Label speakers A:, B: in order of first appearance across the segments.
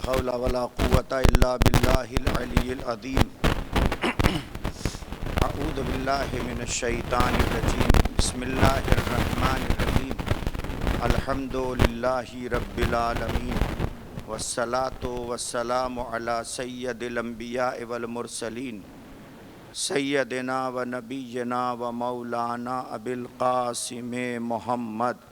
A: حول ولا قوة إلا بالله العلي العظيم اعوذ باللہ من الشیطان الرجیم بسم اللہ الرحمن الرحیم الحمد للہ رب العالمین والصلاة والسلام علی سید الانبیاء والمرسلین سیدنا و نبینا و مولانا ابی القاسم محمد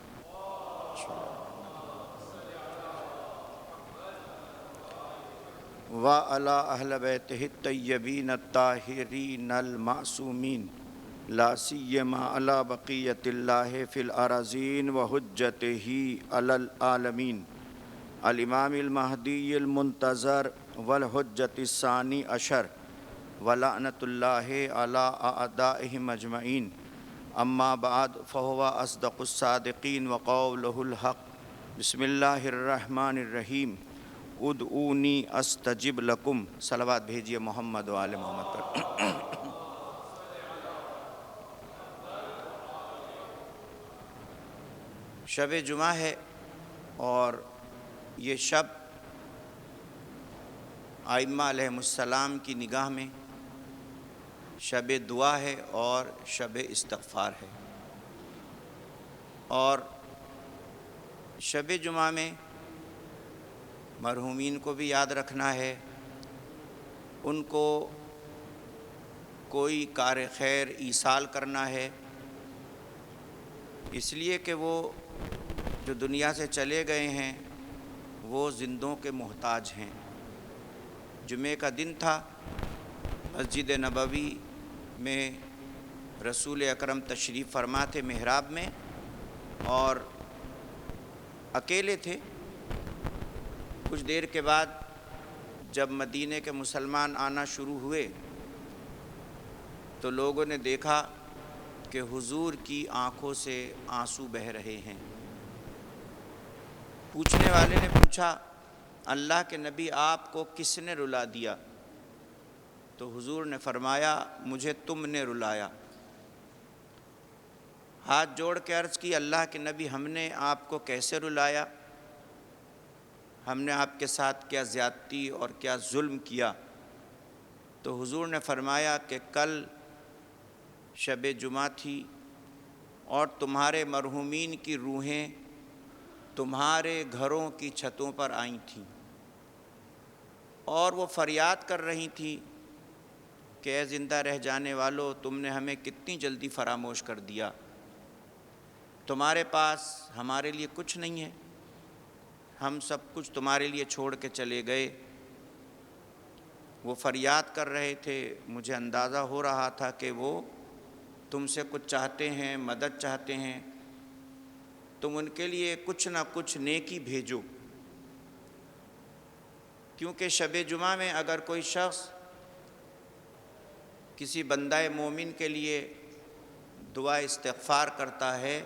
A: وعلی اہل بیتہ الطیبین الطاہرین المعصومین لا سیما علی بقیت اللہ فی الارضین وحجتہ علی العالمین الامام المہدی المنتظر والحجۃ الثانی عشر ولعنۃ اللہ علی اعدائہم اجمعین اما بعد فہو اصدق الصادقین وقولہ الحق بسم اللہ الرحمن الرحیم ادعونی استجب لکم صلوات بھیجیے محمد و آل محمد پر شب جمعہ ہے اور یہ شب ائمہ علیہم السلام کی نگاہ میں شب دعا ہے اور شب استغفار ہے، اور شب جمعہ میں مرحومین کو بھی یاد رکھنا ہے، ان کو کوئی کار خیر ایصال کرنا ہے، اس لیے کہ وہ جو دنیا سے چلے گئے ہیں وہ زندوں کے محتاج ہیں۔ جمعہ کا دن تھا، مسجد نبوی میں رسول اکرم تشریف فرما تھے محراب میں، اور اکیلے تھے۔ کچھ دیر کے بعد جب مدینے کے مسلمان آنا شروع ہوئے تو لوگوں نے دیکھا کہ حضور کی آنکھوں سے آنسو بہہ رہے ہیں۔ پوچھنے والے نے پوچھا، اللہ کے نبی آپ کو کس نے رلا دیا؟ تو حضور نے فرمایا، مجھے تم نے رلایا۔ ہاتھ جوڑ کے عرض کی، اللہ کے نبی ہم نے آپ کو کیسے رلایا؟ ہم نے آپ کے ساتھ کیا زیادتی اور کیا ظلم کیا؟ تو حضور نے فرمایا کہ کل شب جمعہ تھی اور تمہارے مرحومین کی روحیں تمہارے گھروں کی چھتوں پر آئی تھیں، اور وہ فریاد کر رہی تھیں کہ اے زندہ رہ جانے والو، تم نے ہمیں کتنی جلدی فراموش کر دیا، تمہارے پاس ہمارے لیے کچھ نہیں ہے، ہم سب کچھ تمہارے لیے چھوڑ کے چلے گئے۔ وہ فریاد کر رہے تھے، مجھے اندازہ ہو رہا تھا کہ وہ تم سے کچھ چاہتے ہیں، مدد چاہتے ہیں، تم ان کے لیے کچھ نہ کچھ نیکی بھیجو، کیونکہ شب جمعہ میں اگر کوئی شخص کسی بندہ مومن کے لیے دعا استغفار کرتا ہے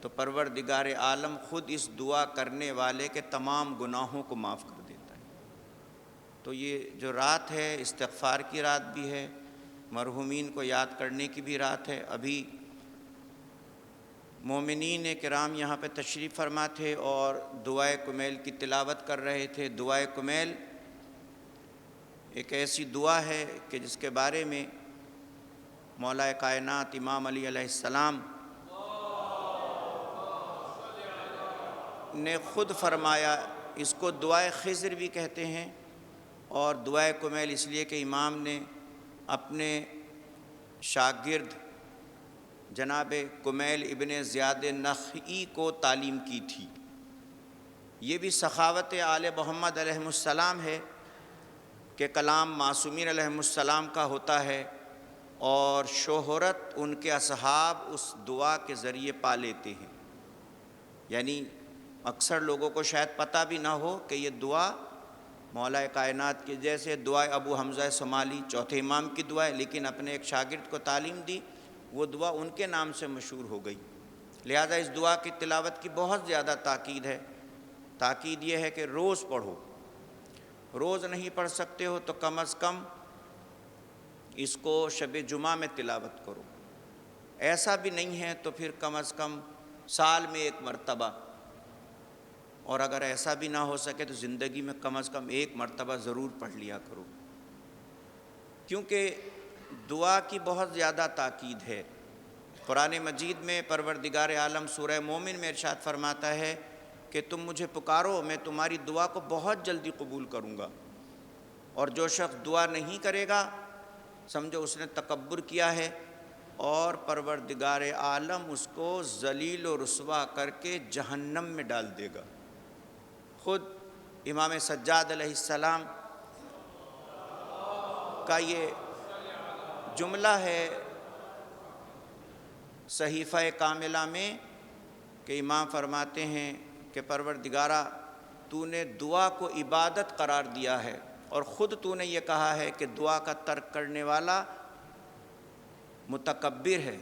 A: تو پروردگار عالم خود اس دعا کرنے والے کے تمام گناہوں کو معاف کر دیتا ہے۔ تو یہ جو رات ہے استغفار کی رات بھی ہے، مرحومین کو یاد کرنے کی بھی رات ہے۔ ابھی مومنین کرام یہاں پہ تشریف فرما تھے اور دعائے کمیل کی تلاوت کر رہے تھے۔ دعائے کمیل ایک ایسی دعا ہے کہ جس کے بارے میں مولا کائنات امام علی علیہ السلام نے خود فرمایا، اس کو دعائے خضر بھی کہتے ہیں، اور دعائے کمیل اس لیے کہ امام نے اپنے شاگرد جناب کمیل ابن زیاد نخعی کو تعلیم کی تھی۔ یہ بھی سخاوت آل محمد علیہ السلام ہے کہ کلام معصومین علیہ السلام کا ہوتا ہے، اور شہرت ان کے اصحاب اس دعا کے ذریعے پا لیتے ہیں۔ یعنی اکثر لوگوں کو شاید پتہ بھی نہ ہو کہ یہ دعا مولا کائنات کی، جیسے دعائے ابو حمزہ صومالی چوتھے امام کی دعا ہے، لیکن اپنے ایک شاگرد کو تعلیم دی، وہ دعا ان کے نام سے مشہور ہو گئی، لہذا اس دعا کی تلاوت کی بہت زیادہ تاکید ہے۔ تاکید یہ ہے کہ روز پڑھو، روز نہیں پڑھ سکتے ہو تو کم از کم اس کو شب جمعہ میں تلاوت کرو، ایسا بھی نہیں ہے تو پھر کم از کم سال میں ایک مرتبہ اور اگر ایسا بھی نہ ہو سکے تو زندگی میں کم از کم ایک مرتبہ ضرور پڑھ لیا کرو، کیونکہ دعا کی بہت زیادہ تاکید ہے۔ قرآن مجید میں پروردگار عالم سورہ مومن میں ارشاد فرماتا ہے کہ تم مجھے پکارو، میں تمہاری دعا کو بہت جلدی قبول کروں گا، اور جو شخص دعا نہیں کرے گا سمجھو اس نے تکبر کیا ہے، اور پروردگار عالم اس کو ذلیل و رسوا کر کے جہنم میں ڈال دے گا۔ خود امام سجاد علیہ السلام کا یہ جملہ ہے صحیفہ کاملہ میں کہ امام فرماتے ہیں کہ پروردگارہ تو نے دعا کو عبادت قرار دیا ہے، اور خود تو نے یہ کہا ہے کہ دعا کا ترک کرنے والا متکبر ہے،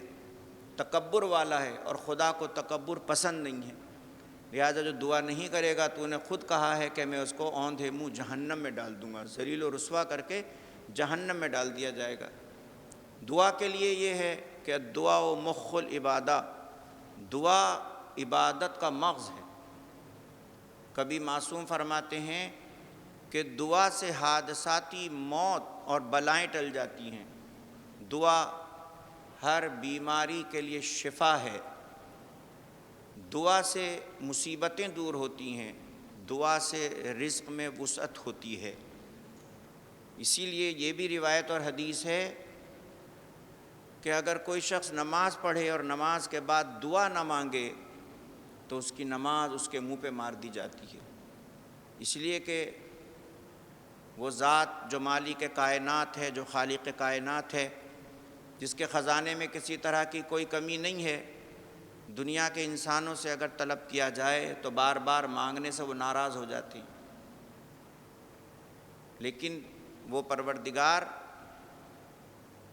A: تکبر والا ہے، اور خدا کو تکبر پسند نہیں ہے، لہذا جو دعا نہیں کرے گا تو نے خود کہا ہے کہ میں اس کو اوندھے منہ جہنم میں ڈال دوں گا، ذلیل و رسوا کر کے جہنم میں ڈال دیا جائے گا۔ دعا کے لیے یہ ہے کہ دعا و مخ العبادہ، دعا عبادت کا مغز ہے۔ کبھی معصوم فرماتے ہیں کہ دعا سے حادثاتی موت اور بلائیں ٹل جاتی ہیں، دعا ہر بیماری کے لیے شفا ہے، دعا سے مصیبتیں دور ہوتی ہیں، دعا سے رزق میں وسعت ہوتی ہے۔ اسی لیے یہ بھی روایت اور حدیث ہے کہ اگر کوئی شخص نماز پڑھے اور نماز کے بعد دعا نہ مانگے تو اس کی نماز اس کے منہ پہ مار دی جاتی ہے، اس لیے کہ وہ ذات جو مالک کائنات ہے، جو خالق کائنات ہے، جس کے خزانے میں کسی طرح کی کوئی کمی نہیں ہے، دنیا کے انسانوں سے اگر طلب کیا جائے تو بار بار مانگنے سے وہ ناراض ہو جاتے ہیں، لیکن وہ پروردگار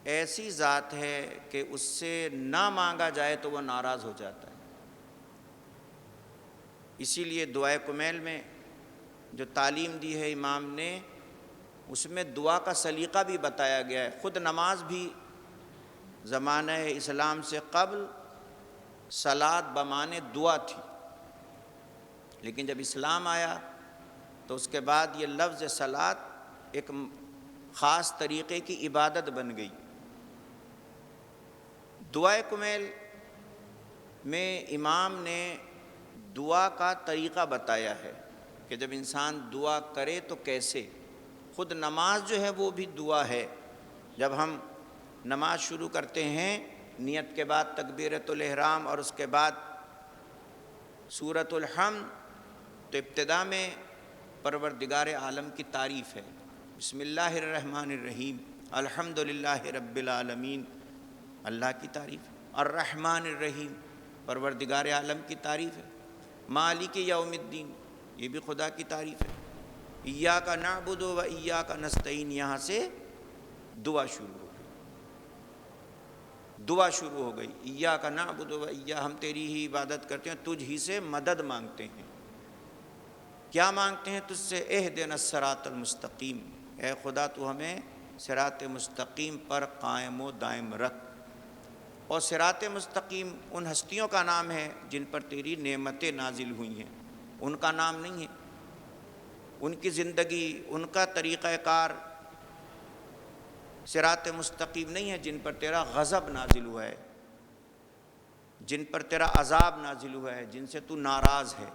A: ایسی ذات ہے کہ اس سے نہ مانگا جائے تو وہ ناراض ہو جاتا ہے۔ اسی لیے دعائے کمیل میں جو تعلیم دی ہے امام نے، اس میں دعا کا سلیقہ بھی بتایا گیا ہے۔ خود نماز بھی زمانہ اسلام سے قبل صلاۃ بمعنی دعا تھی، لیکن جب اسلام آیا تو اس کے بعد یہ لفظ صلاۃ ایک خاص طریقے کی عبادت بن گئی۔ دعائے کمیل میں امام نے دعا کا طریقہ بتایا ہے کہ جب انسان دعا کرے تو کیسے۔ خود نماز جو ہے وہ بھی دعا ہے۔ جب ہم نماز شروع کرتے ہیں، نیت کے بعد تکبیرۃ الاحرام اور اس کے بعد سورۃ الحمد، تو ابتدا میں پروردگار عالم کی تعریف ہے، بسم اللہ الرحمن الرحیم، الحمدللہ رب العالمین، اللہ کی تعریف، الرحمن الرحیم، پروردگار عالم کی تعریف ہے، مالک یوم الدین، یہ بھی خدا کی تعریف ہے، ایاک نعبد و ایاک نستعین، یہاں سے دعا شروع ہو گئی، دعا شروع ہو گئی، ایاک نعبد و ایاک، ہم تیری ہی عبادت کرتے ہیں، تجھ ہی سے مدد مانگتے ہیں۔ کیا مانگتے ہیں؟ تجھ سے اہدنا الصراط المستقیم، اے خدا تو ہمیں صراط مستقیم پر قائم و دائم رکھ۔ اور صراط مستقیم ان ہستیوں کا نام ہے جن پر تیری نعمتیں نازل ہوئی ہیں، ان کا نام نہیں ہے، ان کی زندگی، ان کا طریقہ کار صراط مستقیم نہیں ہے، جن پر تیرا غضب نازل ہوا ہے، جن پر تیرا عذاب نازل ہوا ہے، جن سے تو ناراض ہے۔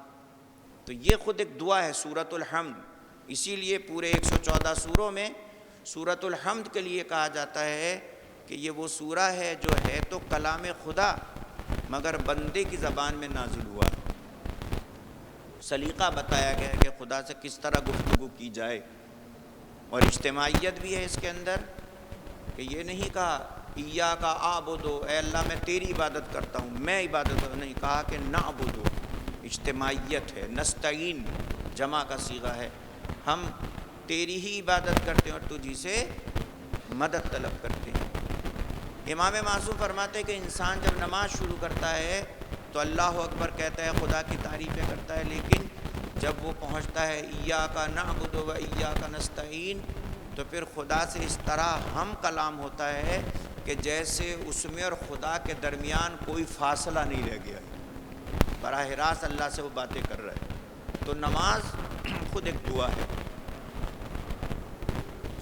A: تو یہ خود ایک دعا ہے سورۃ الحمد۔ اسی لیے پورے 114 سوروں میں سورۃ الحمد کے لیے کہا جاتا ہے کہ یہ وہ سورہ ہے جو ہے تو کلام خدا مگر بندے کی زبان میں نازل ہوا۔ سلیقہ بتایا گیا ہے کہ خدا سے کس طرح گفتگو کی جائے، اور اجتماعیت بھی ہے اس کے اندر، کہ یہ نہیں کہا ایاک اعبدو، اے اللہ میں تیری عبادت کرتا ہوں، میں عبادت نہیں، کہا کہ نعبدو، اجتماعیت ہے، نستعین جمع کا صیغہ ہے، ہم تیری ہی عبادت کرتے ہیں اور تجھی سے مدد طلب کرتے ہیں۔ امام معصوم فرماتے ہیں کہ انسان جب نماز شروع کرتا ہے تو اللہ اکبر کہتا ہے، خدا کی تعریفیں کرتا ہے، لیکن جب وہ پہنچتا ہے ایاک نعبد و ایاک نستعین، تو پھر خدا سے اس طرح ہم کلام ہوتا ہے کہ جیسے اس میں اور خدا کے درمیان کوئی فاصلہ نہیں رہ گیا ہے، براہ راست اللہ سے وہ باتیں کر رہا ہے۔ تو نماز خود ایک دعا ہے.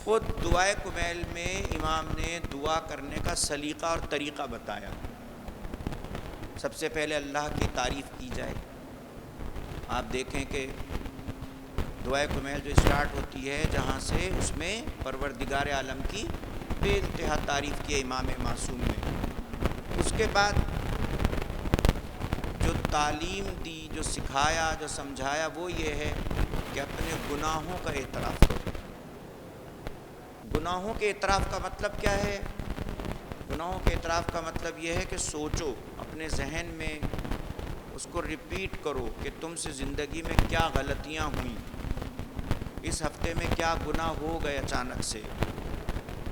A: خود دعائے کمیل میں امام نے دعا کرنے کا سلیقہ اور طریقہ بتایا. سب سے پہلے اللہ کی تعریف کی جائے. آپ دیکھیں کہ دعائے کمیل جو اسٹارٹ ہوتی ہے جہاں سے اس میں پروردگار عالم کی بے انتہا تعریف کی امام معصوم نے. اس کے بعد جو تعلیم دی، جو سکھایا، جو سمجھایا وہ یہ ہے کہ اپنے گناہوں کا اعتراف کرو. گناہوں کے اعتراف کا مطلب کیا ہے؟ گناہوں کے اعتراف کا مطلب یہ ہے کہ سوچو اپنے ذہن میں، اس کو ریپیٹ کرو کہ تم سے زندگی میں کیا غلطیاں ہوئیں، اس ہفتے میں کیا گناہ ہو گئے اچانک سے،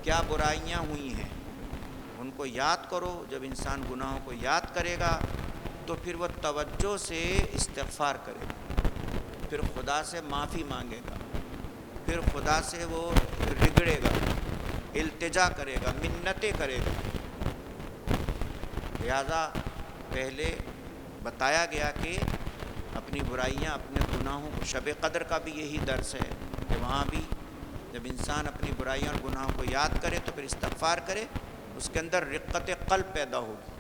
A: کیا برائیاں ہوئی ہیں، ان کو یاد کرو. جب انسان گناہوں کو یاد کرے گا تو پھر وہ توجہ سے استغفار کرے گا، پھر خدا سے معافی مانگے گا، پھر خدا سے وہ رگڑے گا، التجا کرے گا، منتیں کرے گا. لہذا پہلے بتایا گیا کہ اپنی برائیاں، اپنے گناہوں کو، شب قدر کا بھی یہی درس ہے کہ وہاں بھی جب انسان اپنی برائیاں اور گناہوں کو یاد کرے تو پھر استغفار کرے، اس کے اندر رقت قلب پیدا ہوگی،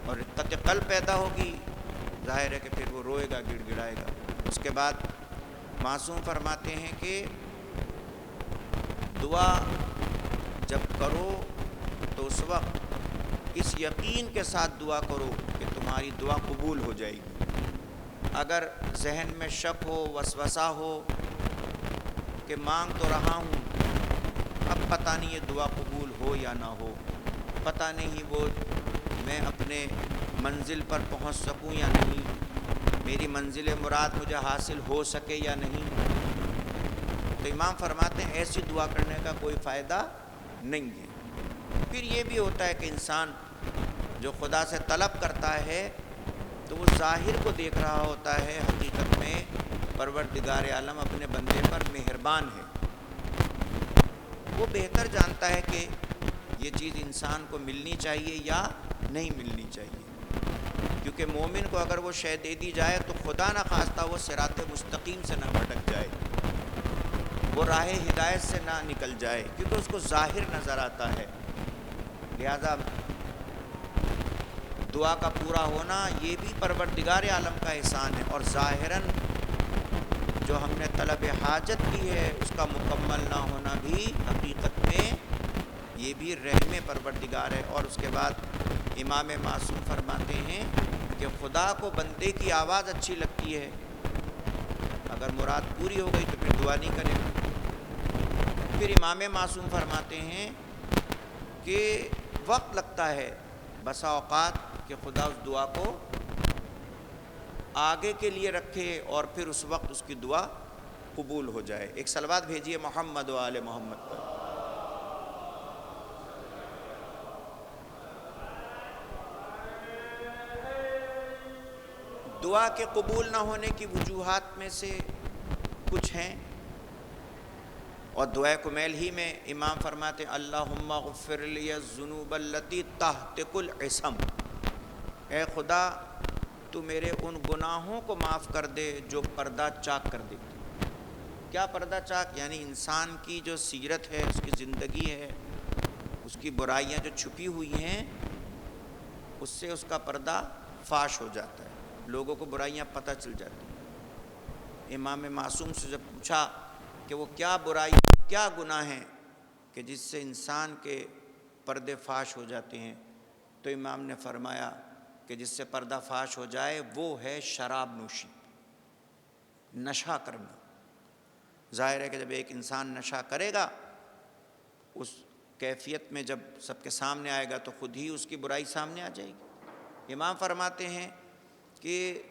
A: اور رقت قلب پیدا ہوگی ظاہر ہے کہ پھر وہ روئے گا، گڑ گڑائے گا. اس کے بعد معصوم فرماتے ہیں کہ دعا جب کرو تو اس وقت اس یقین کے ساتھ دعا کرو کہ تمہاری دعا قبول ہو جائے گی. اگر ذہن میں شک ہو، وسوسہ ہو کہ مانگ تو رہا ہوں، اب پتہ نہیں یہ دعا قبول ہو یا نہ ہو، پتہ نہیں وہ میں اپنے منزل پر پہنچ سکوں یا نہیں، میری منزل مراد مجھے حاصل ہو سکے یا نہیں، تو امام فرماتے ہیں ایسی دعا کرنے کا کوئی فائدہ نہیں ہے. پھر یہ بھی ہوتا ہے کہ انسان جو خدا سے طلب کرتا ہے تو وہ ظاہر کو دیکھ رہا ہوتا ہے، حقیقت میں پروردگار عالم اپنے بندے پر مہربان ہے. وہ بہتر جانتا ہے کہ یہ چیز انسان کو ملنی چاہیے یا نہیں ملنی چاہیے، کیونکہ مومن کو اگر وہ شے دے دی جائے تو خدا نہ خواستہ وہ صراط مستقیم سے نہ بھٹک جائے، وہ راہ ہدایت سے نہ نکل جائے، کیونکہ اس کو ظاہر نظر آتا ہے. لہذا دعا کا پورا ہونا یہ بھی پروردگار عالم کا احسان ہے، اور ظاہراً جو ہم نے طلب حاجت کی ہے اس کا مکمل نہ ہونا بھی حقیقت میں یہ بھی رحم پروردگار ہے. اور اس کے بعد امام معصوم فرماتے ہیں کہ خدا کو بندے کی آواز اچھی لگتی ہے، اگر مراد پوری ہو گئی تو پھر دعا نہیں کرے گا. پھر امام معصوم فرماتے ہیں کہ وقت لگتا ہے بسا اوقات کہ خدا اس دعا کو آگے کے لیے رکھے اور پھر اس وقت اس کی دعا قبول ہو جائے. ایک صلوات بھیجیے محمد و آل محمد پر. دعا کے قبول نہ ہونے کی وجوہات میں سے کچھ ہیں، اور دعائے کمیل ہی میں امام فرماتے ہیں اللہم اغفر لی الذنوب التی تحتک العصم، اے خدا تو میرے ان گناہوں کو معاف کر دے جو پردہ چاک کر دیتے. کیا پردہ چاک؟ یعنی انسان کی جو سیرت ہے، اس کی زندگی ہے، اس کی برائیاں جو چھپی ہوئی ہیں اس سے اس کا پردہ فاش ہو جاتا ہے، لوگوں کو برائیاں پتہ چل جاتی ہیں. امام معصوم سے جب پوچھا کہ وہ کیا برائی، کیا گناہ ہیں کہ جس سے انسان کے پردے فاش ہو جاتے ہیں، تو امام نے فرمایا کہ جس سے پردہ فاش ہو جائے وہ ہے شراب نوشی، نشہ کرنا. ظاہر ہے کہ جب ایک انسان نشہ کرے گا اس کیفیت میں جب سب کے سامنے آئے گا تو خود ہی اس کی برائی سامنے آ جائے گی. امام فرماتے ہیں کہ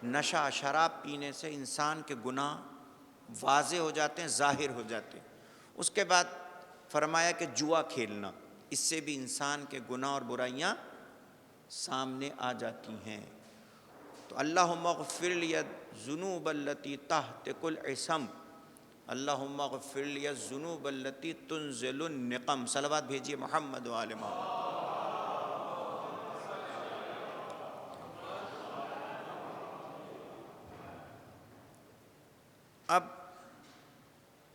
A: نشہ، شراب پینے سے انسان کے گناہ واضح ہو جاتے ہیں، ظاہر ہو جاتے ہیں. اس کے بعد فرمایا کہ جوا کھیلنا، اس سے بھی انسان کے گناہ اور برائیاں سامنے آ جاتی ہیں. تو اللہم اغفر لی الذنوب التی تحتک العصم، اللہم اغفر لی الذنوب التی تنزل النقم. صلوات بھیجیے محمد و آل محمد. اب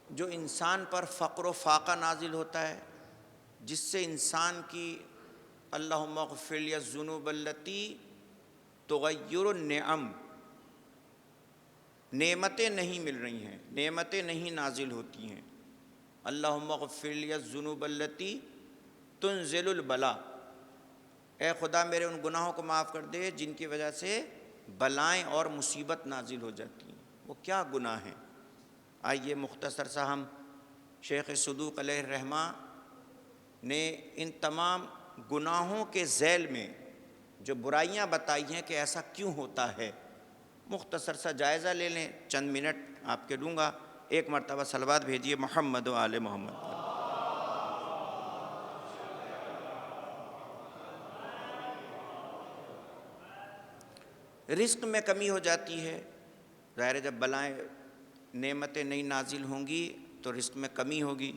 A: جو انسان پر فقر و فاقہ نازل ہوتا ہے، جس سے انسان کی اللہم اغفر لی الذنوب التی تغیر النعم، نعمتیں نہیں مل رہی ہیں، نعمتیں نہیں نازل ہوتی ہیں. اللہم اغفر لی الذنوب التی تنزل البلا، اے خدا میرے ان گناہوں کو معاف کر دے جن کی وجہ سے بلائیں اور مصیبت نازل ہو جاتی ہیں. وہ کیا گناہ ہیں؟ آئیے مختصر سا ہم شیخ صدوق علیہ الرحمہ نے ان تمام گناہوں کے ذیل میں جو برائیاں بتائی ہیں کہ ایسا کیوں ہوتا ہے، مختصر سا جائزہ لے لیں. چند منٹ آپ کے دوں گا. ایک مرتبہ صلوات بھیجیے محمد و آل محمد پر. رزق میں کمی ہو جاتی ہے، ظاہر ہے جب بلائیں نعمتیں نہیں نازل ہوں گی تو رزق میں کمی ہوگی.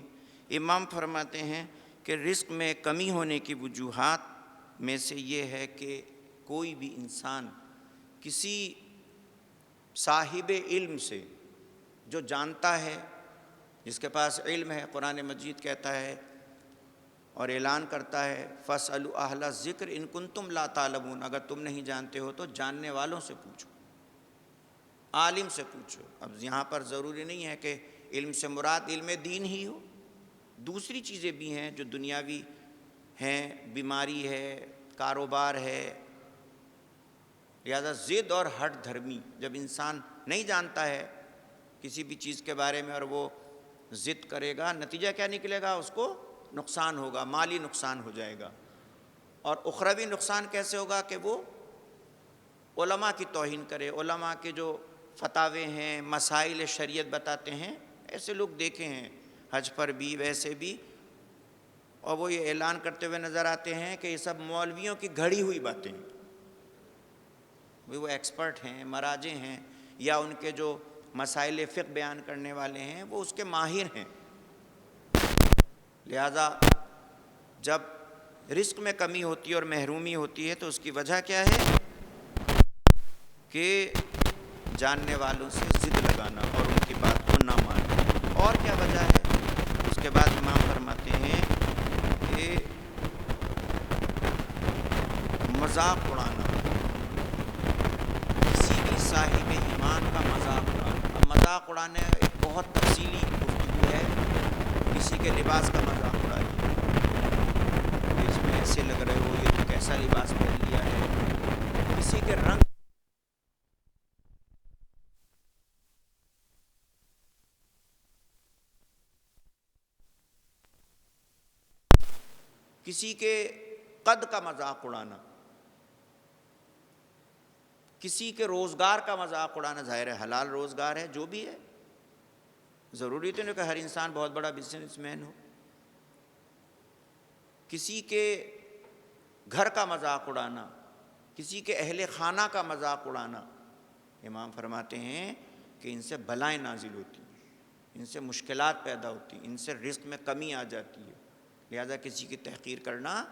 A: امام فرماتے ہیں کہ رزق میں کمی ہونے کی وجوہات میں سے یہ ہے کہ کوئی بھی انسان کسی صاحب علم سے جو جانتا ہے، جس کے پاس علم ہے، قرآن مجید کہتا ہے اور اعلان کرتا ہے فَاسْأَلُوا أَهْلَ الذِّكْرِ إِن كُنتُمْ لَا تَعْلَمُونَ، اگر تم نہیں جانتے ہو تو جاننے والوں سے پوچھو، عالم سے پوچھو. اب یہاں پر ضروری نہیں ہے کہ علم سے مراد علم دین ہی ہو، دوسری چیزیں بھی ہیں جو دنیاوی ہیں، بیماری ہے، کاروبار ہے. لہذا ضد اور ہٹ دھرمی، جب انسان نہیں جانتا ہے کسی بھی چیز کے بارے میں اور وہ ضد کرے گا، نتیجہ کیا نکلے گا؟ اس کو نقصان ہوگا، مالی نقصان ہو جائے گا. اور اخروی نقصان کیسے ہوگا؟ کہ وہ علماء کی توہین کرے، علماء کے جو فتاوے ہیں، مسائل شریعت بتاتے ہیں. ایسے لوگ دیکھے ہیں حج پر بھی، ویسے بھی، اور وہ یہ اعلان کرتے ہوئے نظر آتے ہیں کہ یہ سب مولویوں کی گھڑی ہوئی باتیں ہیں. وہ ایکسپرٹ ہیں، مراجع ہیں، یا ان کے جو مسائل فقہ بیان کرنے والے ہیں وہ اس کے ماہر ہیں. لہذا جب رزق میں کمی ہوتی ہے اور محرومی ہوتی ہے تو اس کی وجہ کیا ہے؟ کہ جاننے والوں سے ضد لگانا اور ان کی بات کو نہ ماننا. اور کیا وجہ ہے؟ اس کے بعد امام فرماتے ہیں کہ مذاق اڑانا، کسی بھی صاحب ایمان کا مذاق اڑانا. اب مذاق اڑانے ایک بہت تفصیلی گفتگو ہے. کسی کے لباس کا مذاق اڑائیے، اس میں ایسے لگ رہے ہو، یہ تو کیسا لباس پہن لیا ہے. کسی کے رنگ، کسی کے قد کا مذاق اڑانا، کسی کے روزگار کا مذاق اڑانا. ظاہر ہے حلال روزگار ہے جو بھی ہے، ضروری تو نہیں کہ ہر انسان بہت بڑا بزنس مین ہو. کسی کے گھر کا مذاق اڑانا، کسی کے اہل خانہ کا مذاق اڑانا. امام فرماتے ہیں کہ ان سے بلائیں نازل ہوتی ہیں، ان سے مشکلات پیدا ہوتی ہیں، ان سے رزق میں کمی آ جاتی ہے. لہذا کسی کی تحقیر کرنا،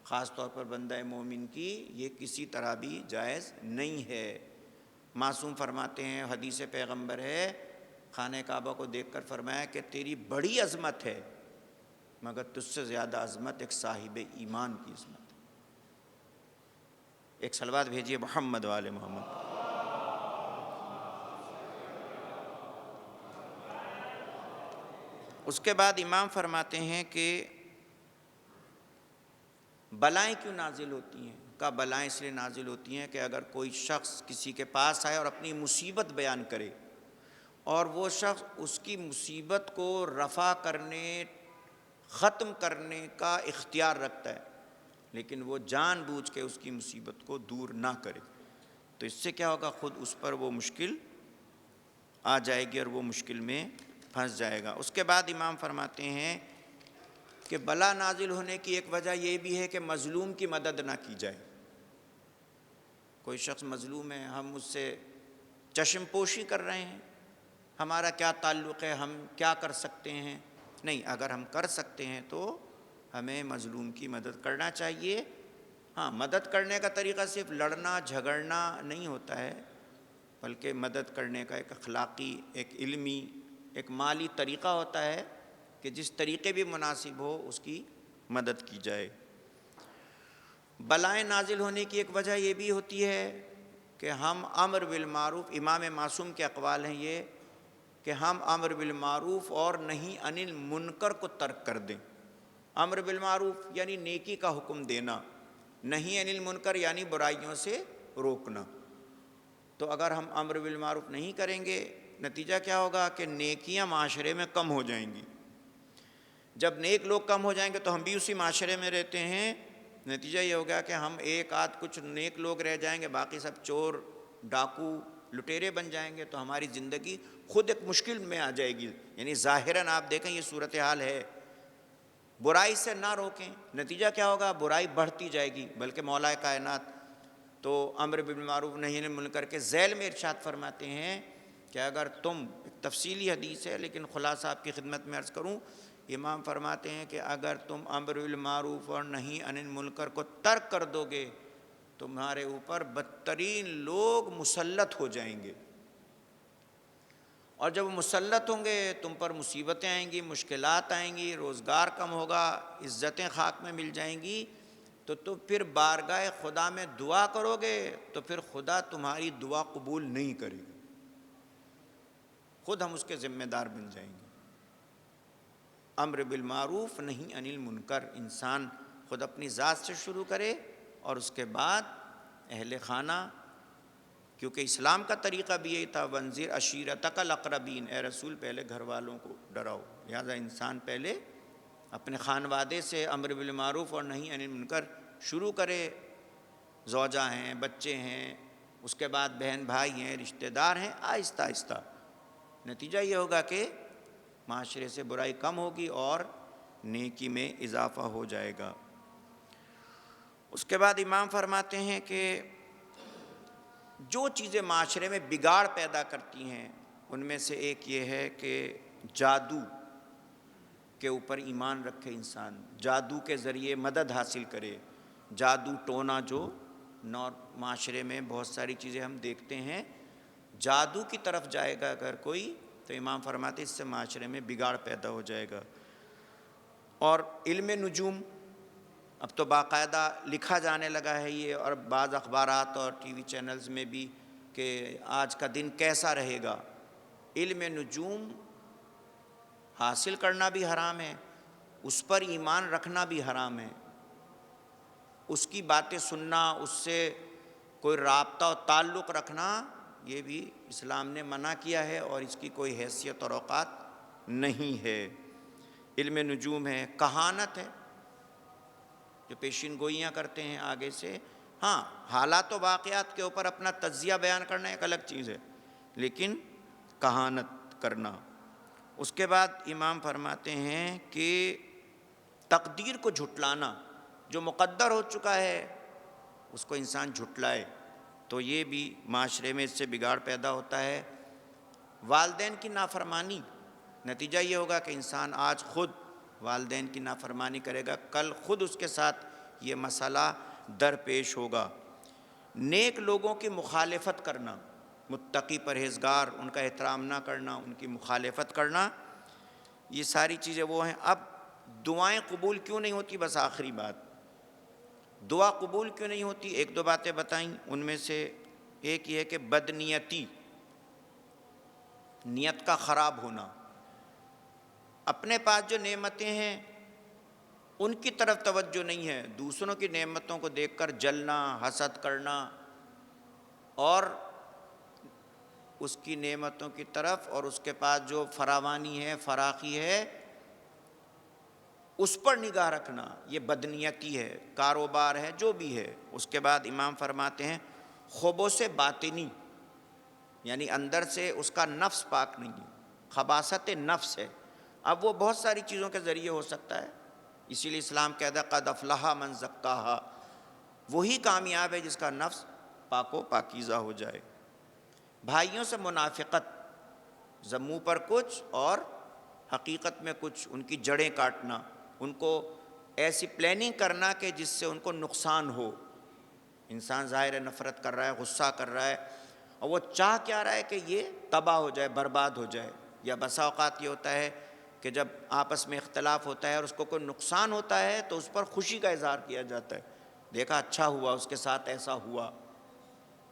A: خاص طور پر بندہ مومن کی، یہ کسی طرح بھی جائز نہیں ہے. معصوم فرماتے ہیں، حدیث پیغمبر ہے، خانہ کعبہ کو دیکھ کر فرمایا کہ تیری بڑی عظمت ہے، مگر تجھ سے زیادہ عظمت ایک صاحب ایمان کی عظمت ہے. ایک صلوات بھیجیے محمد و آل محمد. اس کے بعد امام فرماتے ہیں کہ بلائیں کیوں نازل ہوتی ہیں؟ کا بلائیں اس لیے نازل ہوتی ہیں کہ اگر کوئی شخص کسی کے پاس آئے اور اپنی مصیبت بیان کرے اور وہ شخص اس کی مصیبت کو رفع کرنے، ختم کرنے کا اختیار رکھتا ہے، لیکن وہ جان بوجھ کے اس کی مصیبت کو دور نہ کرے، تو اس سے کیا ہوگا؟ خود اس پر وہ مشکل آ جائے گی اور وہ مشکل میں پھنس جائے گا. اس کے بعد امام فرماتے ہیں کہ بلا نازل ہونے کی ایک وجہ یہ بھی ہے کہ مظلوم کی مدد نہ کی جائے. کوئی شخص مظلوم ہے، ہم اس سے چشم پوشی کر رہے ہیں، ہمارا کیا تعلق ہے، ہم کیا کر سکتے ہیں؟ نہیں، اگر ہم کر سکتے ہیں تو ہمیں مظلوم کی مدد کرنا چاہیے. ہاں، مدد کرنے کا طریقہ صرف لڑنا جھگڑنا نہیں ہوتا ہے، بلکہ مدد کرنے کا ایک اخلاقی، ایک علمی، ایک مالی طریقہ ہوتا ہے کہ جس طریقے بھی مناسب ہو اس کی مدد کی جائے۔ بلائیں نازل ہونے کی ایک وجہ یہ بھی ہوتی ہے کہ ہم امر بالمعروف، امام معصوم کے اقوال ہیں یہ کہ ہم امر بالمعروف اور نہی عن المنکر کو ترک کر دیں۔ امر بالمعروف یعنی نیکی کا حکم دینا، نہی عن المنکر یعنی برائیوں سے روکنا۔ تو اگر ہم امر بالمعروف نہیں کریں گے، نتیجہ کیا ہوگا کہ نیکیاں معاشرے میں کم ہو جائیں گی۔ جب نیک لوگ کم ہو جائیں گے تو ہم بھی اسی معاشرے میں رہتے ہیں، نتیجہ یہ ہوگا کہ ہم ایک آدھ کچھ نیک لوگ رہ جائیں گے، باقی سب چور، ڈاکو، لٹیرے بن جائیں گے، تو ہماری زندگی خود ایک مشکل میں آ جائے گی۔ یعنی ظاہراً آپ دیکھیں یہ صورتحال ہے، برائی سے نہ روکیں، نتیجہ کیا ہوگا؟ برائی بڑھتی جائے گی۔ بلکہ مولا کائنات تو امر بالمعروف نہی عن المنکر کے ذیل میں ارشاد فرماتے ہیں کہ اگر تم، ایک تفصیلی حدیث ہے لیکن خلاصہ آپ کی خدمت میں عرض کروں، امام فرماتے ہیں کہ اگر تم امر بالمعروف اور نہی عن المنکر کو ترک کر دو گے، تمہارے اوپر بدترین لوگ مسلط ہو جائیں گے، اور جب وہ مسلط ہوں گے تم پر مصیبتیں آئیں گی، مشکلات آئیں گی، روزگار کم ہوگا، عزتیں خاک میں مل جائیں گی، تو تم پھر بارگاہ خدا میں دعا کرو گے تو پھر خدا تمہاری دعا قبول نہیں کرے گا، خود ہم اس کے ذمہ دار بن جائیں گے۔ امر بالمعروف نہی عن المنکر، انسان خود اپنی ذات سے شروع کرے اور اس کے بعد اہل خانہ، کیونکہ اسلام کا طریقہ بھی یہی تھا، وانذر عشیرتک الاقربین، اے رسول پہلے گھر والوں کو ڈراؤ، لہٰذا انسان پہلے اپنے خانوادے سے امر بالمعروف اور نہی عن المنکر شروع کرے، زوجہ ہیں، بچے ہیں، اس کے بعد بہن بھائی ہیں، رشتہ دار ہیں، آہستہ آہستہ نتیجہ یہ ہوگا کہ معاشرے سے برائی کم ہوگی اور نیکی میں اضافہ ہو جائے گا۔ اس کے بعد امام فرماتے ہیں کہ جو چیزیں معاشرے میں بگاڑ پیدا کرتی ہیں ان میں سے ایک یہ ہے کہ جادو کے اوپر ایمان رکھے انسان، جادو کے ذریعے مدد حاصل کرے، جادو ٹونا جو معاشرے میں بہت ساری چیزیں ہم دیکھتے ہیں، جادو کی طرف جائے گا اگر کوئی تو امام فرماتے اس سے معاشرے میں بگاڑ پیدا ہو جائے گا۔ اور علم نجوم اب تو باقاعدہ لکھا جانے لگا ہے یہ، اور بعض اخبارات اور ٹی وی چینلز میں بھی کہ آج کا دن کیسا رہے گا۔ علم نجوم حاصل کرنا بھی حرام ہے، اس پر ایمان رکھنا بھی حرام ہے، اس کی باتیں سننا، اس سے کوئی رابطہ و تعلق رکھنا یہ بھی اسلام نے منع کیا ہے، اور اس کی کوئی حیثیت اور اوقات نہیں ہے۔ علم نجوم ہے، کہانت ہے، جو پیشین گوئیاں کرتے ہیں آگے سے، ہاں حالات و واقعات کے اوپر اپنا تجزیہ بیان کرنا ایک الگ چیز ہے، لیکن کہانت کرنا۔ اس کے بعد امام فرماتے ہیں کہ تقدیر کو جھٹلانا، جو مقدر ہو چکا ہے اس کو انسان جھٹلائے تو یہ بھی معاشرے میں اس سے بگاڑ پیدا ہوتا ہے۔ والدین کی نافرمانی، نتیجہ یہ ہوگا کہ انسان آج خود والدین کی نافرمانی کرے گا، کل خود اس کے ساتھ یہ مسئلہ درپیش ہوگا۔ نیک لوگوں کی مخالفت کرنا، متقی پرہیزگار، ان کا احترام نہ کرنا، ان کی مخالفت کرنا، یہ ساری چیزیں وہ ہیں۔ اب دعائیں قبول کیوں نہیں ہوتی؟ بس آخری بات، دعا قبول کیوں نہیں ہوتی؟ ایک دو باتیں بتائیں، ان میں سے ایک یہ ہے کہ بدنیتی، نیت کا خراب ہونا، اپنے پاس جو نعمتیں ہیں ان کی طرف توجہ نہیں ہے، دوسروں کی نعمتوں کو دیکھ کر جلنا، حسد کرنا، اور اس کی نعمتوں کی طرف اور اس کے پاس جو فراوانی ہے، فراخی ہے، اس پر نگاہ رکھنا، یہ بدنیتی ہے، کاروبار ہے، جو بھی ہے۔ اس کے بعد امام فرماتے ہیں خبث باطنی، یعنی اندر سے اس کا نفس پاک نہیں ہے، خباثت نفس ہے۔ اب وہ بہت ساری چیزوں کے ذریعے ہو سکتا ہے، اسی لیے اسلام کہتا ہے قد افلح من زکاہا، وہی کامیاب ہے جس کا نفس پاک و پاکیزہ ہو جائے۔ بھائیوں سے منافقت، منہ پر کچھ اور حقیقت میں کچھ، ان کی جڑیں کاٹنا، ان کو ایسی پلاننگ کرنا کہ جس سے ان کو نقصان ہو۔ انسان ظاہر نفرت کر رہا ہے، غصہ کر رہا ہے، اور وہ چاہ کیا رہا ہے کہ یہ تباہ ہو جائے، برباد ہو جائے. یا بسا اوقات یہ ہوتا ہے کہ جب آپس میں اختلاف ہوتا ہے اور اس کو کوئی نقصان ہوتا ہے تو اس پر خوشی کا اظہار کیا جاتا ہے، دیکھا اچھا ہوا، اس کے ساتھ ایسا ہوا.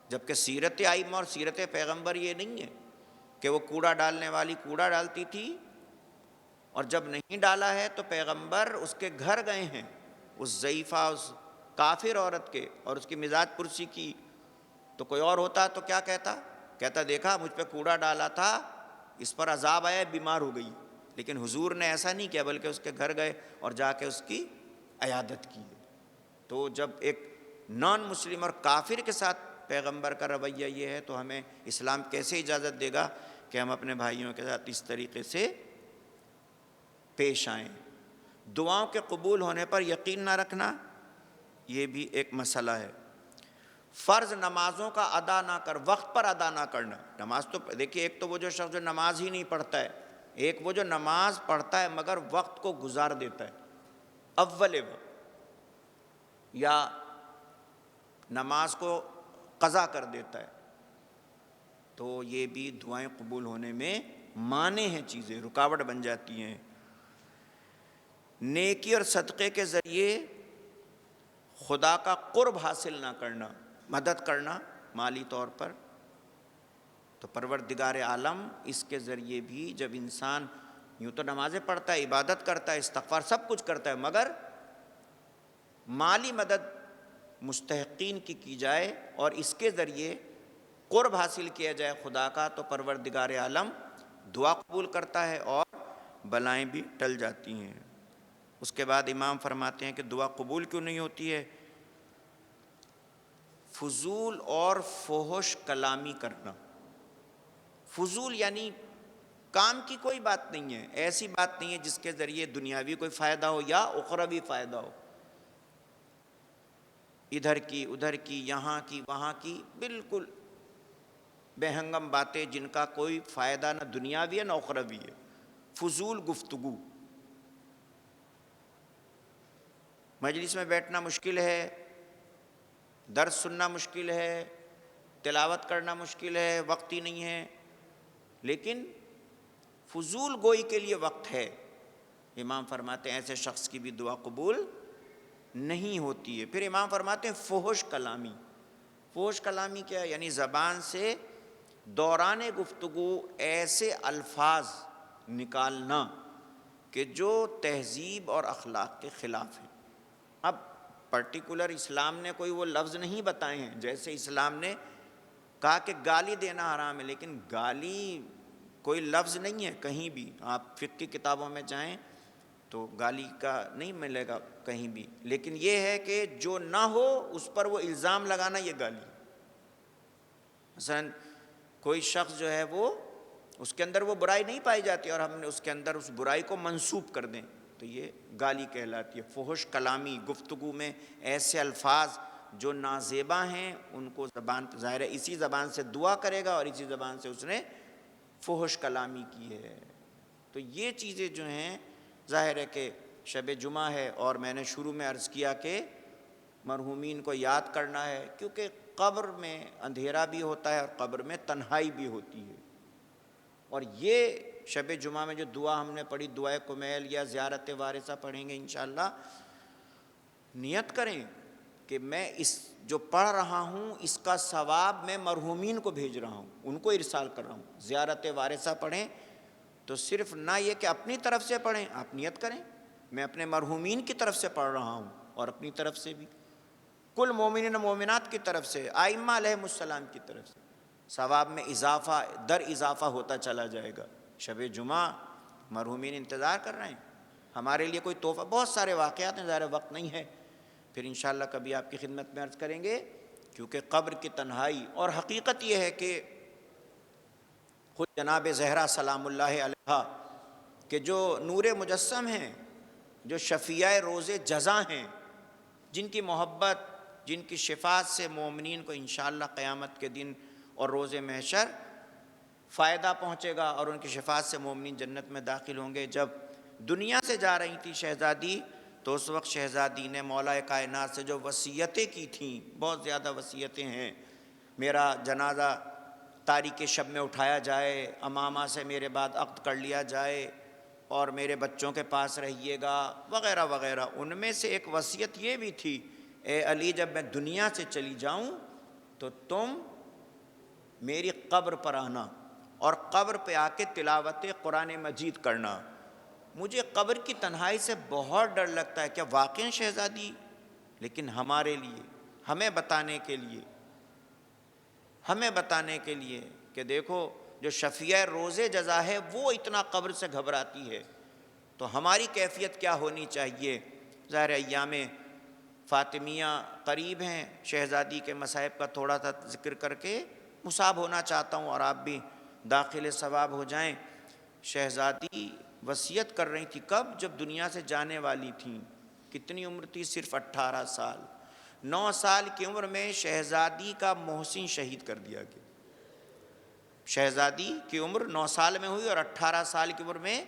A: جبکہ سیرت ائمہ اور سیرت پیغمبر یہ نہیں ہے کہ وہ کوڑا ڈالنے والی کوڑا ڈالتی تھی اور جب نہیں ڈالا ہے تو پیغمبر اس کے گھر گئے ہیں، اس ضعیفہ، اس کافر عورت کے، اور اس کی مزاج پرسی کی. تو کوئی اور ہوتا تو کیا کہتا؟ کہتا دیکھا مجھ پہ کوڑا ڈالا تھا، اس پر عذاب آیا، بیمار ہو گئی. لیکن حضور نے ایسا نہیں کیا، بلکہ اس کے گھر گئے اور جا کے اس کی عیادت کی. تو جب ایک نان مسلم اور کافر کے ساتھ پیغمبر کا رویہ یہ ہے تو ہمیں اسلام کیسے اجازت دے گا کہ ہم اپنے بھائیوں کے ساتھ اس طریقے سے پیش آئیں؟ دعاؤں کے قبول ہونے پر یقین نہ رکھنا یہ بھی ایک مسئلہ ہے. فرض نمازوں کا ادا نہ کر، وقت پر ادا نہ کرنا. نماز تو دیکھیے، ایک تو وہ جو شخص جو نماز ہی نہیں پڑھتا ہے، ایک وہ جو نماز پڑھتا ہے مگر وقت کو گزار دیتا ہے اول وقت، یا نماز کو قضا کر دیتا ہے، تو یہ بھی دعائیں قبول ہونے میں مانع ہیں، چیزیں رکاوٹ بن جاتی ہیں. نیکی اور صدقے کے ذریعے خدا کا قرب حاصل نہ کرنا، مدد کرنا مالی طور پر، تو پروردگار عالم اس کے ذریعے بھی، جب انسان یوں تو نمازیں پڑھتا ہے، عبادت کرتا ہے، استغفار سب کچھ کرتا ہے، مگر مالی مدد مستحقین کی جائے اور اس کے ذریعے قرب حاصل کیا جائے خدا کا، تو پروردگار عالم دعا قبول کرتا ہے اور بلائیں بھی ٹل جاتی ہیں. اس کے بعد امام فرماتے ہیں کہ دعا قبول کیوں نہیں ہوتی ہے؟ فضول اور فحش کلامی کرنا. فضول یعنی کام کی کوئی بات نہیں ہے، ایسی بات نہیں ہے جس کے ذریعے دنیاوی کوئی فائدہ ہو یا اخروی فائدہ ہو. ادھر کی ادھر کی، یہاں کی وہاں کی، بالکل بہنگم باتیں جن کا کوئی فائدہ نہ دنیاوی ہے نہ اخروی ہے. فضول گفتگو. مجلس میں بیٹھنا مشکل ہے، درس سننا مشکل ہے، تلاوت کرنا مشکل ہے، وقت ہی نہیں ہے، لیکن فضول گوئی کے لیے وقت ہے. امام فرماتے ہیں ایسے شخص کی بھی دعا قبول نہیں ہوتی ہے. پھر امام فرماتے ہیں فحش کلامی. فحش کلامی کیا ہے؟ یعنی زبان سے دوران گفتگو ایسے الفاظ نکالنا کہ جو تہذیب اور اخلاق کے خلاف ہیں. اب پرٹیکولر اسلام نے کوئی وہ لفظ نہیں بتائے ہیں، جیسے اسلام نے کہا کہ گالی دینا حرام ہے، لیکن گالی کوئی لفظ نہیں ہے کہیں بھی. آپ فقہ کی کتابوں میں جائیں تو گالی کا نہیں ملے گا کہیں بھی، لیکن یہ ہے کہ جو نہ ہو اس پر وہ الزام لگانا، یہ گالی. مثلا کوئی شخص جو ہے وہ اس کے اندر وہ برائی نہیں پائی جاتی اور ہم نے اس کے اندر اس برائی کو منسوب کر دیں تو یہ گالی کہلاتی ہے. فحش کلامی، گفتگو میں ایسے الفاظ جو نازیبا ہیں ان کو زبان، ظاہر ہے اسی زبان سے دعا کرے گا اور اسی زبان سے اس نے فحش کلامی کی ہے. تو یہ چیزیں جو ہیں، ظاہر ہے کہ شب جمعہ ہے اور میں نے شروع میں عرض کیا کہ مرحومین کو یاد کرنا ہے، کیونکہ قبر میں اندھیرا بھی ہوتا ہے اور قبر میں تنہائی بھی ہوتی ہے. اور یہ شب جمعہ میں جو دعا ہم نے پڑھی، دعائے کمیل یا زیارت وارثہ پڑھیں گے انشاءاللہ، نیت کریں کہ میں اس جو پڑھ رہا ہوں اس کا ثواب میں مرحومین کو بھیج رہا ہوں، ان کو ارسال کر رہا ہوں. زیارت وارثہ پڑھیں تو صرف نہ یہ کہ اپنی طرف سے پڑھیں، آپ نیت کریں میں اپنے مرحومین کی طرف سے پڑھ رہا ہوں اور اپنی طرف سے بھی، کل مومنین و مومنات کی طرف سے، ائمہ علیہم السلام کی طرف سے. ثواب میں اضافہ در اضافہ ہوتا چلا جائے گا. شب جمعہ مرحومین انتظار کر رہے ہیں ہمارے لیے کوئی تحفہ. بہت سارے واقعات ہیں، ظاہر وقت نہیں ہے، پھر انشاءاللہ کبھی آپ کی خدمت میں عرض کریں گے. کیونکہ قبر کی تنہائی، اور حقیقت یہ ہے کہ خود جناب زہرا سلام اللہ علیہا کہ جو نور مجسم ہیں، جو شفیع روز جزا ہیں، جن کی محبت، جن کی شفاعت سے مومنین کو انشاءاللہ قیامت کے دن اور روز محشر فائدہ پہنچے گا اور ان کی شفاعت سے مومنین جنت میں داخل ہوں گے. جب دنیا سے جا رہی تھی شہزادی تو اس وقت شہزادی نے مولا کائنات سے جو وصیتیں کی تھیں، بہت زیادہ وصیتیں ہیں، میرا جنازہ تاریک شب میں اٹھایا جائے، امامہ سے میرے بعد عقد کر لیا جائے اور میرے بچوں کے پاس رہیے گا وغیرہ وغیرہ۔ ان میں سے ایک وصیت یہ بھی تھی، اے علی جب میں دنیا سے چلی جاؤں تو تم میری قبر پر آنا اور قبر پہ آ کے تلاوت قرآن مجید کرنا۔ مجھے قبر کی تنہائی سے بہت ڈر لگتا ہے، کیا واقعی شہزادی؟ لیکن ہمارے لیے، ہمیں بتانے کے لیے کہ دیکھو جو شفیع روز جزا ہے وہ اتنا قبر سے گھبراتی ہے، تو ہماری کیفیت کیا ہونی چاہیے۔ ظاہر ایام فاطمیہ قریب ہیں، شہزادی کے مصائب کا تھوڑا سا ذکر کر کے مصاب ہونا چاہتا ہوں اور آپ بھی داخل ثواب ہو جائیں۔ شہزادی وصیت کر رہی تھی کب؟ جب دنیا سے جانے والی تھیں۔ کتنی عمر تھی؟ صرف 18 سال۔ 9 سال کی عمر میں شہزادی کا محسن شہید کر دیا گیا۔ شہزادی کی عمر 9 سال میں ہوئی اور 18 سال کی عمر میں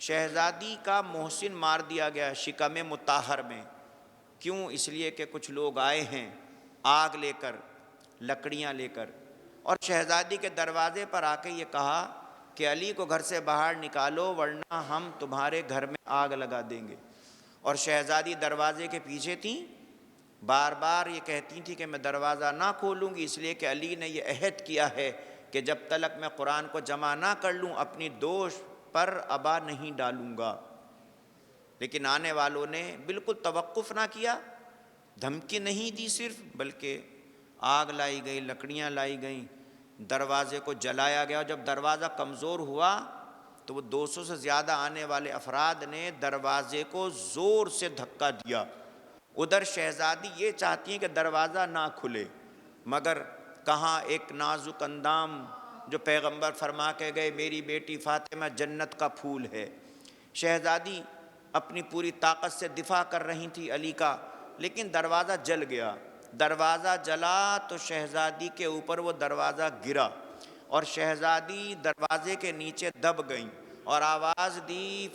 A: شہزادی کا محسن مار دیا گیا شکم مطہر میں۔ کیوں؟ اس لیے کہ کچھ لوگ آئے ہیں آگ لے کر، لکڑیاں لے کر، اور شہزادی کے دروازے پر آ کے یہ کہا کہ علی کو گھر سے باہر نکالو ورنہ ہم تمہارے گھر میں آگ لگا دیں گے۔ اور شہزادی دروازے کے پیچھے تھیں، بار بار یہ کہتی تھی کہ میں دروازہ نہ کھولوں گی، اس لیے کہ علی نے یہ عہد کیا ہے کہ جب تلک میں قرآن کو جمع نہ کر لوں اپنی دوش پر ابا نہیں ڈالوں گا۔ لیکن آنے والوں نے بالکل توقف نہ کیا، دھمکی نہیں دی صرف، بلکہ آگ لائی گئی، لکڑیاں لائی گئیں، دروازے کو جلایا گیا۔ جب دروازہ کمزور ہوا تو وہ 200 سے زیادہ آنے والے افراد نے دروازے کو زور سے دھکا دیا۔ ادھر شہزادی یہ چاہتی ہیں کہ دروازہ نہ کھلے، مگر کہاں ایک نازک اندام جو پیغمبر فرما کے گئے میری بیٹی فاطمہ جنت کا پھول ہے۔ شہزادی اپنی پوری طاقت سے دفاع کر رہی تھی علی کا، لیکن دروازہ جل گیا۔ دروازہ جلا تو شہزادی کے اوپر وہ دروازہ گرا اور شہزادی دروازے کے نیچے دب گئیں اور آواز دی،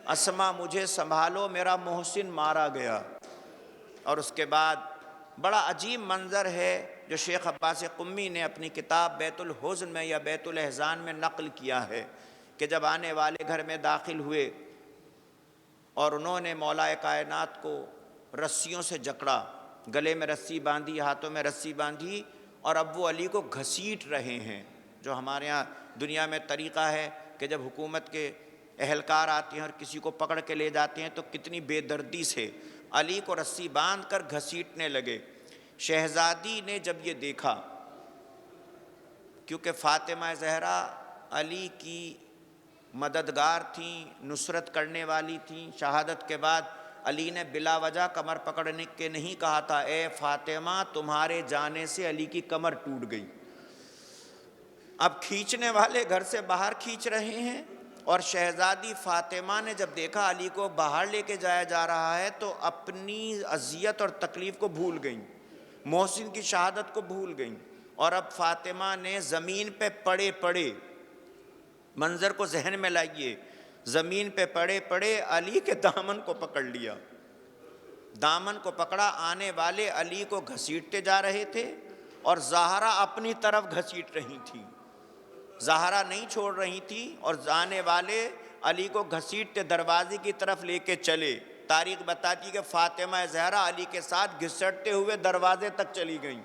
A: اسما مجھے سنبھالو میرا محسن مارا گیا۔ اور اس کے بعد بڑا عجیب منظر ہے جو شیخ عباس قمی نے اپنی کتاب بیت الحزن میں یا بیت الاحزان میں نقل کیا ہے کہ جب آنے والے گھر میں داخل ہوئے اور انہوں نے مولا کائنات کو رسیوں سے جکڑا، گلے میں رسی باندھی، ہاتھوں میں رسی باندھی، اور اب وہ علی کو گھسیٹ رہے ہیں۔ جو ہمارے ہاں دنیا میں طریقہ ہے کہ جب حکومت کے اہلکار آتے ہیں اور کسی کو پکڑ کے لے جاتے ہیں تو کتنی بے دردی سے علی کو رسی باندھ کر گھسیٹنے لگے۔ شہزادی نے جب یہ دیکھا، کیونکہ فاطمہ زہرا علی کی مددگار تھیں، نصرت کرنے والی تھیں، شہادت کے بعد علی نے بلا وجہ کمر پکڑنے کے نہیں کہا تھا، اے فاطمہ تمہارے جانے سے علی کی کمر ٹوٹ گئی۔ اب کھینچنے والے گھر سے باہر کھینچ رہے ہیں، اور شہزادی فاطمہ نے جب دیکھا علی کو باہر لے کے جایا جا رہا ہے تو اپنی اذیت اور تکلیف کو بھول گئیں، محسن کی شہادت کو بھول گئیں، اور اب فاطمہ نے زمین پہ پڑے پڑے، منظر کو ذہن میں لائیے، زمین پہ پڑے پڑے علی کے دامن کو پکڑ لیا، دامن کو پکڑا، آنے والے علی کو گھسیٹتے جا رہے تھے اور زہرا اپنی طرف گھسیٹ رہی تھی، زہرا نہیں چھوڑ رہی تھی، اور آنے والے علی کو گھسیٹتے دروازے کی طرف لے کے چلے۔ تاریخ بتاتی کہ فاطمہ زہرا علی کے ساتھ گھسٹتے ہوئے دروازے تک چلی گئیں،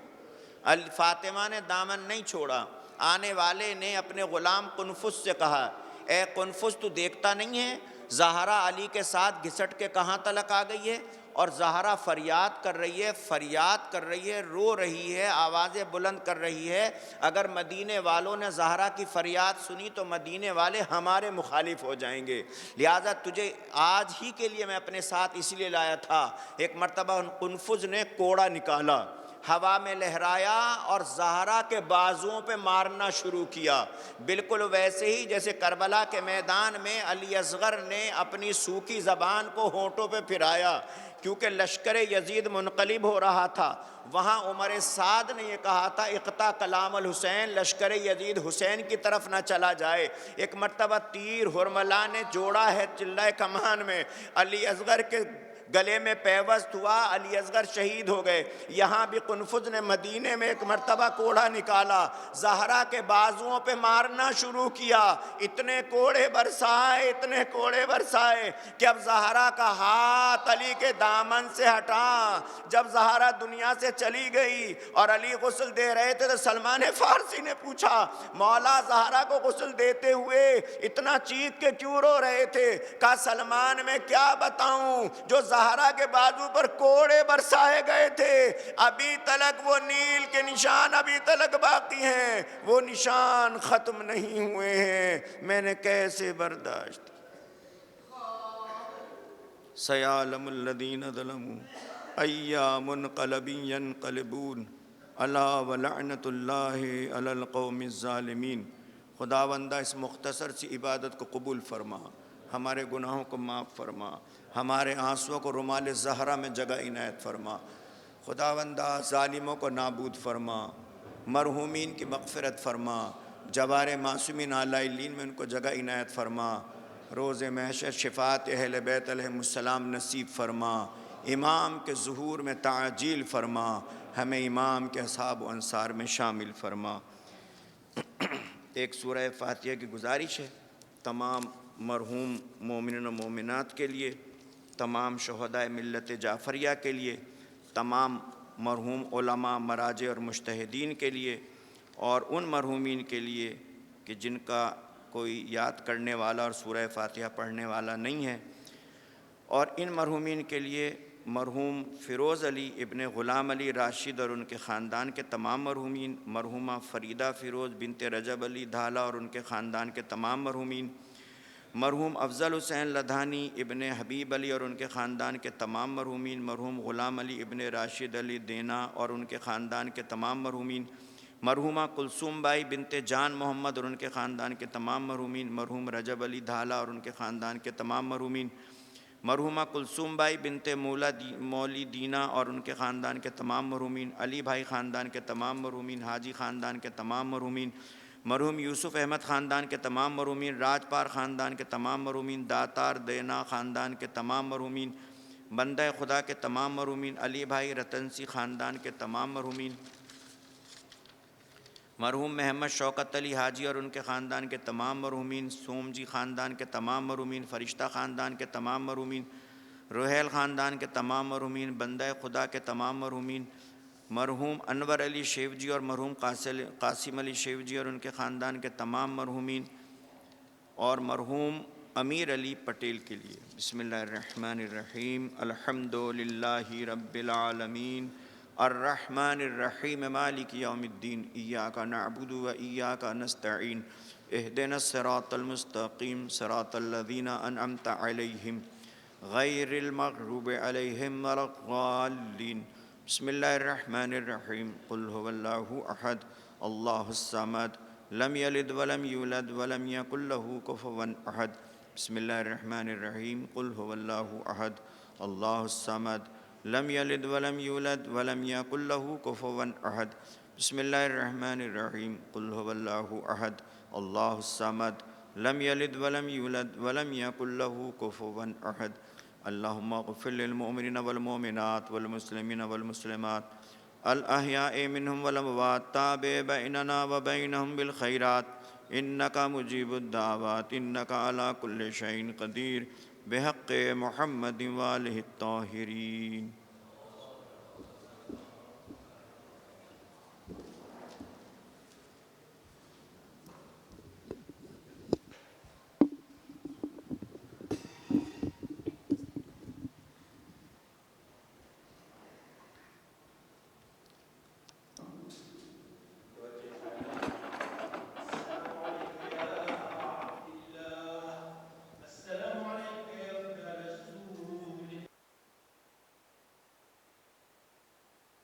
A: فاطمہ نے دامن نہیں چھوڑا۔ آنے والے نے اپنے غلام قنفس سے کہا، اے قنفس تو دیکھتا نہیں ہے زہرا علی کے ساتھ گھسٹ کے کہاں تلک آ گئی ہے؟ اور زہرا فریاد کر رہی ہے، فریاد کر رہی ہے، رو رہی ہے، آوازیں بلند کر رہی ہے۔ اگر مدینے والوں نے زہرا کی فریاد سنی تو مدینے والے ہمارے مخالف ہو جائیں گے، لہٰذا تجھے آج ہی کے لیے میں اپنے ساتھ اس لیے لایا تھا۔ ایک مرتبہ قنفذ نے کوڑا نکالا، ہوا میں لہرایا اور زہرا کے بازوؤں پہ مارنا شروع کیا، بالکل ویسے ہی جیسے کربلا کے میدان میں علی اصغر نے اپنی سوکھی زبان کو ہونٹوں پہ پھرایا، کیونکہ لشکر یزید منقلب ہو رہا تھا۔ وہاں عمر سعد نے یہ کہا تھا، اقطع کلام الحسین، لشکر یزید حسین کی طرف نہ چلا جائے۔ ایک مرتبہ تیر ہرملا نے جوڑا ہے چلہ کمان میں، علی اصغر کے گلے میں پیوست ہوا، علی اصغر شہید ہو گئے۔ یہاں بھی قنفذ نے مدینے میں ایک مرتبہ کوڑا نکالا، زہرا کے بازوؤں پہ مارنا شروع کیا، اتنے کوڑے برسائے، اتنے کوڑے برسائے کہ اب زہرا کا ہاتھ علی کے دامن سے ہٹا۔ جب زہرا دنیا سے چلی گئی اور علی غسل دے رہے تھے تو سلمان فارسی نے پوچھا، مولا زہرا کو غسل دیتے ہوئے اتنا چیخ کے کیوں رو رہے تھے؟ کہا سلمان میں کیا بتاؤں، جو زہرا کے بازو پر کوڑے برسائے گئے تھے ابھی تلک وہ نیل کے نشان ابھی تلک باقی ہیں، وہ نشان ختم نہیں ہوئے ہیں، میں نے کیسے برداشت۔ سیعلم الذین ظلموا ای منقلب ینقلبون الا ولعنۃ اللہ علی القوم الظالمین۔ خداوندہ اس مختصر سی عبادت کو قبول فرما، ہمارے گناہوں کو معاف فرما، ہمارے آنسوؤں کو رومال زہرا میں جگہ عنایت فرما۔ خداوندہ ظالموں کو نابود فرما، مرحومین کی مغفرت فرما، جوار معصومین علیٰ میں ان کو جگہ عنایت فرما، روز محشر شفاعت اہل بیت علیہ السلام نصیب فرما، امام کے ظہور میں تعجیل فرما، ہمیں امام کے اصحاب و انصار میں شامل فرما۔ ایک سورہ فاتحہ کی گزارش ہے تمام مرحوم مومنین و مومنات کے لیے، تمام شہدائے ملت جعفریہ کے لیے، تمام مرحوم علماء، مراجع اور مجتہدین کے لیے، اور ان مرحومین کے لیے کہ جن کا کوئی یاد کرنے والا اور سورہ فاتحہ پڑھنے والا نہیں ہے، اور ان مرحومین کے لیے مرحوم فیروز علی ابن غلام علی راشد اور ان کے خاندان کے تمام مرحومین، مرحومہ فریدہ فیروز بنت رجب علی دھالا اور ان کے خاندان کے تمام مرحومین، مرحوم افضل حسین لدھانی ابن حبیب علی اور ان کے خاندان کے تمام مرحومین، مرحوم غلام علی ابن راشد علی دینا اور ان کے خاندان کے تمام مرحومین، مرحومہ کلثوم بائی بنت جان محمد اور ان کے خاندان کے تمام مرحومین، مرحوم رجب علی دھالا اور ان کے خاندان کے تمام مرحومین، مرحومہ کلثوم بائی بنت مولی دینا اور ان کے خاندان کے تمام مرحومین، علی بھائی خاندان کے تمام مرحومین، حاجی خاندان کے تمام مرحومین، مرحوم یوسف احمد خاندان کے تمام مرحومین، راج پار خاندان کے تمام مرحومین، داتار دینا خاندان کے تمام مرحومین، بندہ خدا کے تمام مرحومین، علی بھائی رتنسی خاندان کے تمام مرحومین، مرحوم محمد شوکت علی حاجی اور ان کے خاندان کے تمام مرحومین، سوم جی خاندان کے تمام مرحومین، فرشتہ خاندان کے تمام مرحومین، روحیل خاندان کے تمام مرحومین، بندہ خدا کے تمام مرحومین، مرحوم انور علی شیو جی اور مرحوم قاسم علی شیو جی اور ان کے خاندان کے تمام مرحومین، اور مرحوم امیر علی پٹیل کے لیے۔ بسم اللہ الرحمن الرحیم، الحمد للہ رب العالمین، الرحمن الرحیم، مالک یوم الدین، ایاک نعبد و ایاک نستعین، اہدنا الصراط المستقیم، صراط الذین انعمت علیہم غیر المغضوب علیہم ولا الضالین۔ بسم اللہ الرحمن الرحیم، قل هو اللہ احد اللہ الصمد لم یلد ولم یولد ولم یکن له کفوا احد۔ بسم اللہ الرحمن الرحیم، قل هو اللہ احد اللہ الصمد لم یلد ولم یولد ولم یکن له کفوا احد۔ بسم اللہ الرحمن الرحیم، قل هو اللہ احد اللہ الصمد لم یلد ولم یولد ولم یکن له کفوا احد۔ اللہم اغفر للمؤمنین والمؤمنات والمسلمین والمسلمات الاحیاء منہم والاموات، تابع بیننا وبینہم بالخیرات، انک مجیب الدعوات، انک علی کل شیء قدیر، بحق محمد وآلہ الطاہرین۔